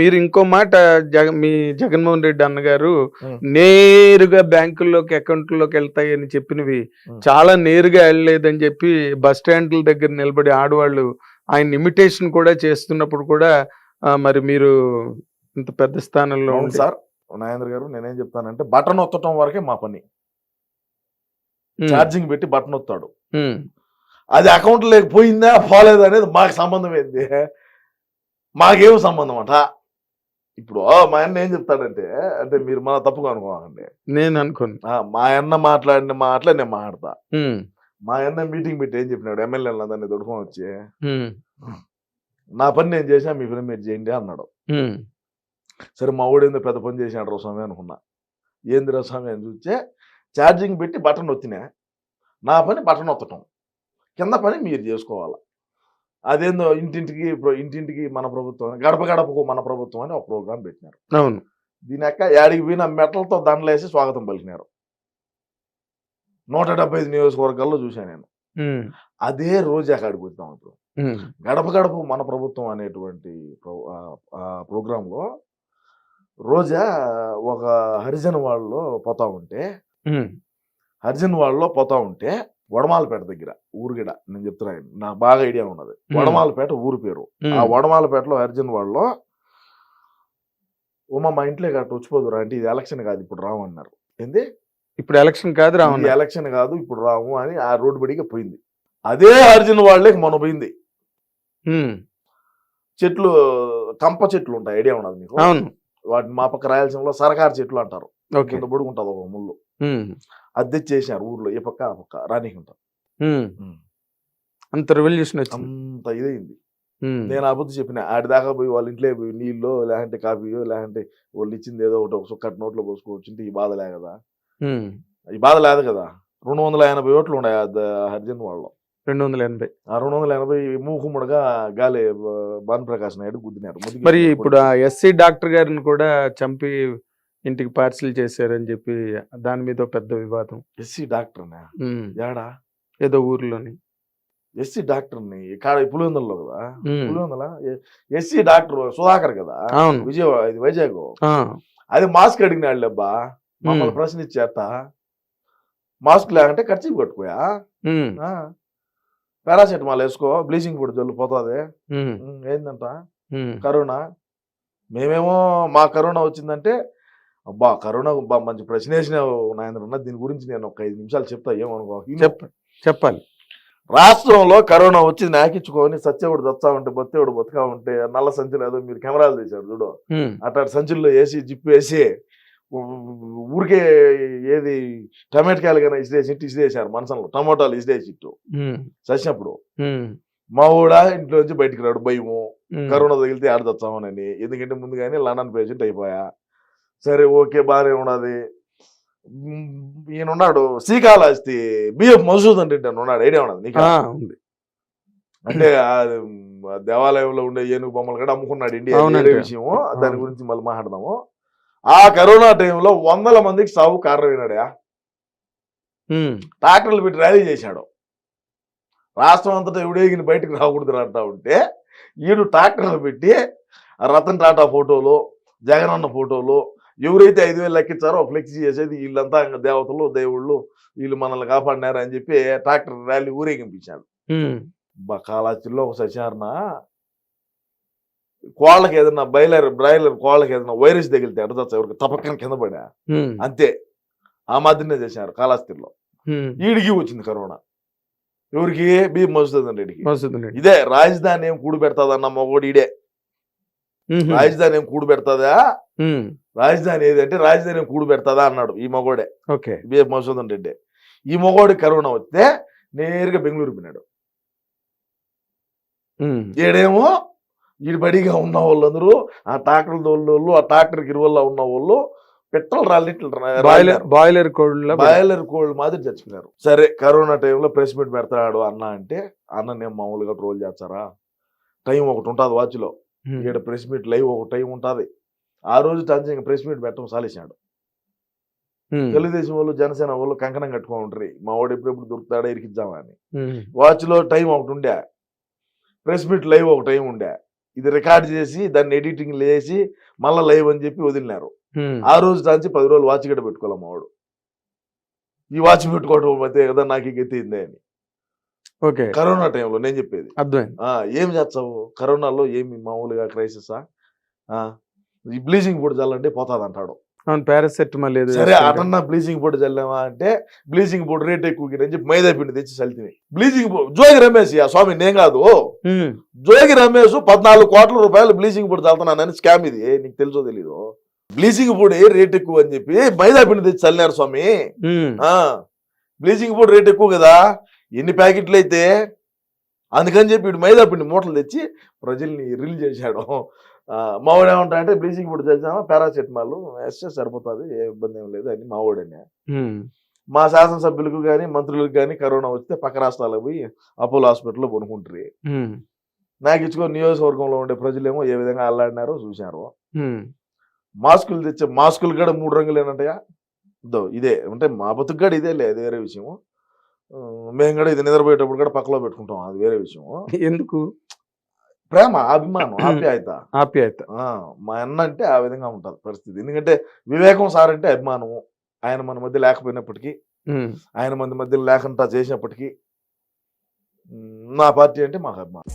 మీరు ఇంకో మాట మీ జగన్మోహన్ రెడ్డి అన్నగారు ఉమ్, నేరుగా బ్యాంకుల్లోకి అకౌంట్లోకి వెళ్తాయని చెప్పినవి ఉమ్. చాలా నేరుగా వెళ్ళలేదని చెప్పి బస్ స్టాండ్ల దగ్గర నిలబడి ఆడవాళ్ళు ఆయన ఇమిటేషన్ కూడా చేస్తున్నప్పుడు కూడా మరి మీరు ఇంత పెద్ద స్థానంలో అవును ఉండి సార్ నాగేంద్ర గారు, నేనేం చెప్తానంటే బటన్ ఒత్తటం వరకే మా పని. ఉమ్, ఛార్జింగ్ పెట్టి బటన్ ఒత్తాడు, ఉమ్, అది అకౌంట్ లేకపోయిందా పోలేదా అనేది మాకు సంబంధం ఏంది? మాకేం సంబంధం అంట. ఇప్పుడు మా అన్న ఏం చెప్తాడంటే, అంటే మీరు మన తప్పుగా అనుకోవాలండి, నేను అనుకోను. మా అన్న మాట్లాడిన మాటలే నేను మాట్లాడతా. ఉమ్, మా అన్న మీటింగ్ పెట్టి ఏం చెప్పినాడు, ఎమ్మెల్యేలు అందరినీ దొడుకొని వచ్చి, ఉమ్, నా పని నేను చేసా, మీ పని మీరు చేయండి అన్నాడు. ఉమ్, సరే మా ఊడేందో పెద్ద పని చేసినాడు రా స్వామి అనుకున్నా. ఏంది రా స్వామి అని చూస్తే ఛార్జింగ్ పెట్టి బటన్ ఒత్తినా, నా పని బటన్ ఒత్తటం, కింద పని మీరు చేసుకోవాలి. అదేందో ఇంటింటికి మన ప్రభుత్వం, గడప గడపకు మన ప్రభుత్వం అని ఒక ప్రోగ్రాం పెట్టినారు. అవును. దీని యొక్క యాడికి పోయిన మెటలతో దండలేసి స్వాగతం పలికినారు. 175 నియోజకవర్గాల్లో చూశాను నేను. ఉమ్, అదే రోజు అక్కడికి వచ్చాం. ఇప్పుడు ఉమ్, గడప గడప మన ప్రభుత్వం అనేటువంటి ప్రోగ్రాంలో రోజా ఒక హరిజన్ వాళ్ళలో పోతా ఉంటే, ఉమ్, వడమాలపేట దగ్గర ఊరుగిడ, నేను చెప్తున్నాను నాకు బాగా ఐడియా ఉన్నది, వడమాలపేట ఊరు పేరు. ఆ ఉమ్, వడమాలపేటలో హరిజన్ వాళ్ళలో మా ఇంట్లో గట్ట వచ్చిపోదురా అంటే, ఇది ఎలక్షన్ కాదు ఇప్పుడు రాము అన్నారు. ఏంది ఇప్పుడు ఎలక్షన్ కాదు ఇది రావణ. ఎలక్షన్ కాదు ఇప్పుడు రాము అని ఆ రోడ్డు బడిగా పోయింది. అదే హరిజన్ వాళ్ళకి మొన్న పోయింది. ఉమ్, చెట్లు, కంప చెట్లు ఉంటాయి, ఐడియా ఉన్నది మీకు? అవును. వాటిని మా పక్క రాయలసీమలో సరకారు చెట్లు అంటారు. ఓకే. కింద పొడుగుంటుంది ఒక ముళ్ళు, ఉమ్, అది తెచ్చేసారు ఊర్లో, ఏ పక్క ఆ పక్క రానికి ఉంటారు. ఉమ్, అంత రెవల్యూషన్ వచ్చింది. అంత ఇదైంది. ఉమ్, నేను ఆ బుద్ధి చెప్పిన, ఆడి దాకా పోయి వాళ్ళ ఇంట్లో పోయి నీళ్ళు లేదంటే కాఫీయో లేదంటే వాళ్ళు ఇచ్చింది ఏదో ఒకటి ఒక సుక్కటి నోట్లో పోసుకోవచ్చు, ఈ బాధ లే కదా, ఉమ్, ఈ బాధ లేదు కదా. 280 ఓట్లు ఉన్నాయి హరిజన్ వాళ్ళు. 280. ఆ 280 మూకుముడుగా గాలి భానుప్రకాష్ నాయుడు గుద్దినారు. మరి ఇప్పుడు ఆ ఎస్సీ డాక్టర్ గారిని కూడా చంపి ఇంటికి పార్సిల్ చేశారని చెప్పి దాని మీద ఒక పెద్ద వివాదం. ఎస్సీ డాక్టర్నా? ఉమ్, ఏడా? ఏదో ఊర్లోని ఎస్సీ డాక్టర్ని కాడ పులివెందులలో కదా, ఉమ్, పులివెందుల ఎస్సీ డాక్టర్ సుధాకర్ కదా, అవును. విజయవాడ, ఇది వైజాగ్. ఆ, అది మాస్క్ అడిగినాడు అబ్బా, మమ్మల్ని ప్రశ్నించేత మాస్క్ లేకంటే ఖర్చు కట్టుకోయా, ఉమ్, పారాసెటమాల్ వేసుకో, బ్లీచింగ్ పౌడర్ జల్లు పోతుంది. ఉమ్, ఏందంట ఉమ్, కరోనా, మేమేమో మా కరోనా వచ్చిందంటే, అబ్బా కరోనా మంచి ప్రశ్న వేసినావు నాయన, దీని గురించి నేను ఒక 5 నిమిషాలు చెప్తా, ఏమనుకో. చెప్పాలి. రాష్ట్రంలో కరోనా వచ్చి నాకిచ్చుకొని సత్యవుడు దచ్చా ఉంటే బొత్తేవుడు బతుకా ఉంటే, నల్ల సంచులు ఏదో మీరు కెమెరాలు తీశారు చూడు, ఉమ్, అట్లా సంచుల్లో వేసి జిప్పు వేసి ఊరికే ఏది టమాటకాయలు కానీ ఇసిరేసారు మనసంలో, టమోటాలు ఇసిరేసిట్టు ఉమ్, చచ్చినప్పుడు. ఉమ్, మా ఊడా ఇంట్లోంచి బయటికి రాడు, భయము ఉమ్, కరోనా తగిలితే ఆడదచ్చామని, ఎందుకంటే ముందుగానే లండన్ పేషెంట్ అయిపోయా. సరే ఓకే బాగానే ఉన్నది. ఈయనున్నాడు శ్రీకాళహస్తి బిఎఫ్ మధుసూదన్ రెడ్డి అని ఉన్నాడు, ఐడియా ఉన్నది నీకు? ఉంది. అంటే దేవాలయంలో ఉండే ఏనుగు బొమ్మలు కూడా అమ్ముకున్నాడు ఇండియా, వేరే విషయము, దాని గురించి మళ్ళీ మాట్లాడదాము. ఆ కరోనా టైంలో 100 మందికి సాగు కారణమైనాడా, ట్రాక్టర్లు పెట్టి ర్యాలీ చేశాడు. రాష్ట్రం అంతటా ఎవడేగిన బయటకు రాకూడదు అంటా ఉంటే, ఈడు ట్రాక్టర్లు పెట్టి రతన్ టాటా ఫోటోలు, జగనన్న ఫోటోలు, ఎవరైతే 5,000 లెక్కించారో ఫ్లెక్సీ చేసేది, వీళ్ళంతా ఇంకా దేవతలు దేవుళ్ళు, వీళ్ళు మనల్ని కాపాడినారు అని చెప్పి ట్రాక్టర్ ర్యాలీ ఊరేగింపించాడు. కాళహస్తిలో ఒక సత్యనారాయణ కోళ్ళకి ఏదైనా బ్రాయిలర్ కోళ్ళకి ఏదైనా వైరస్ తగిలితే ఎడతా ఎవరికి తపక్కన కింద పడా అంతే, ఆ మాదిరినే చేశారు కాళహస్తిలో. ఈడికి వచ్చింది కరోనా, ఎవరికి? బి మధుసూదన్ రెడ్డికి. ఇదే రాజధాని ఏం కూడు పెడతాదన్న మగోడు ఈడే. రాజధాని ఏం కూడు పెడతాదా, రాజధాని ఏదంటే రాజధాని ఏం కూడు పెడతాదా అన్నాడు ఈ మగోడే, బిఎఫ్ మధుసూదన్ రెడ్డి. ఈ మగోడి కరోనా వస్తే నేరుగా బెంగళూరు పోయినాడు. ఈడేమో ఈడు బడిగా ఉన్న వాళ్ళందరూ, ఆ ట్రాక్టర్ తోళ్ళు, ఆ ట్రాక్టర్ గిరువల్లో ఉన్న వాళ్ళు పెట్రోల్ బాయిలర్ కోళ్ళు మాదిరి చచ్చిపోయినారు. సరే కరోనా టైంలో ప్రెస్ మీట్ పెడతాడు అన్న అంటే, అన్న నేను మామూలుగా ట్రోల్ చేస్తారా, టైం ఒకటి ఉంటుంది వాచ్లో, ఇక్కడ ప్రెస్ మీట్ లైవ్ ఒక టైం ఉంటుంది. ఆ రోజు టంచంగా ప్రెస్ మీట్ పెట్టడం సాలేసాడు. తెలుగుదేశం వాళ్ళు జనసేన వాళ్ళు కంకణం కట్టుకొని ఉంటారు, మా వాడు ఎప్పుడెప్పుడు దొరుకుతాడా ఇరికిద్దామని. వాచ్లో టైం ఒకటి ఉండే, ప్రెస్ మీట్ లైవ్ ఒక టైం ఉండే. ఇది రికార్డ్ చేసి దాన్ని ఎడిటింగ్ లేసి మళ్ళీ లైవ్ అని చెప్పి వదిలినారు. ఉమ్, ఆ రోజు దాంచి 10 రోజులు వాచ్ గడ్డ పెట్టుకోవాలి మా వాడు. ఈ వాచ్ పెట్టుకోవడం అయితే కదా నాకు ఈ గతి అయిందే అని. ఓకే, కరోనా టైంలో నేను చెప్పేది. అర్థమైంది. ఏం చేస్తావు కరోనాలో, ఏమి మామూలుగా క్రైసిసా, ఈ బ్లీచింగ్ పొడి చల్లంటే పోతాది అంటాడు. అవును, పారాసెటమాల్ ఏదో సరే వేసుకుంటే. అటన్నా బ్లీచింగ్ పొడి చల్లామా అంటే బ్లీచింగ్ పొడి రేట్ ఎక్కువ అని చెప్పి మైదా పిండి తెచ్చి చల్లితిని. బ్లీచింగ్ పొడి జోగి రమేష్ ఆ స్వామి నేను కాదు, ఉమ్, జోగి రమేష్ 14 కోట్ల రూపాయలు బ్లీచింగ్ పొడి చల్లుతున్నానని స్కామ్ ఇది, నీకు తెలుసో తెలీదు. బ్లీచింగ్ పొడి రేట్ ఎక్కువ అని చెప్పి మైదా పిండి తెచ్చి చల్లినారు స్వామి. ఉమ్, బ్లీచింగ్ పొడి రేట్ ఎక్కువ కదా, ఎన్ని ప్యాకెట్లు అయితే, అందుకని చెప్పి వీడు మైదా పిండి మూటలు తెచ్చి ప్రజల్ని రిలీజ్ చేశాడు. మావాడు ఏమంటా అంటే బ్లీచింగ్ పొడి చల్లినామా పారాసెటమాల్ వేస్తే సరిపోతుంది, ఏ ఇబ్బంది ఏం లేదు అని మావాడనే. ఉమ్, మా శాసనసభ్యులకు కానీ మంత్రులకు కానీ కరోనా వస్తే పక్క రాష్ట్రాలకు పోయి అపోలో హాస్పిటల్లో కొనుక్కుంటారు. ఉమ్, నాకు ఇచ్చుకో నియోజకవర్గంలో ఉండే ప్రజలేమో ఏ విధంగా అల్లాడినారో చూశారు. ఉమ్, మాస్కులు తెచ్చే మాస్కులు కూడా 3 రంగులేనంటయా. ఇదే అంటే మా బతుకు కూడా ఇదే లేదు, వేరే విషయం. మేము కూడా ఇది నిద్రపోయేటప్పుడు కూడా పక్కలో పెట్టుకుంటాం, అది వేరే విషయం. ఎందుకు? ప్రేమ, అభిమానం, ఆప్యాయత. ఆప్యాయత. మా అన్న అంటే ఆ విధంగా ఉంటుంది పరిస్థితి. ఎందుకంటే వివేకం సార్ అంటే అభిమానము. ఆయన మన మధ్య లేకపోయినప్పటికీ, ఉమ్. ఆయన మన మధ్య లేకుండా చేసినప్పటికీ నా పార్టీ అంటే మాకు అభిమానం.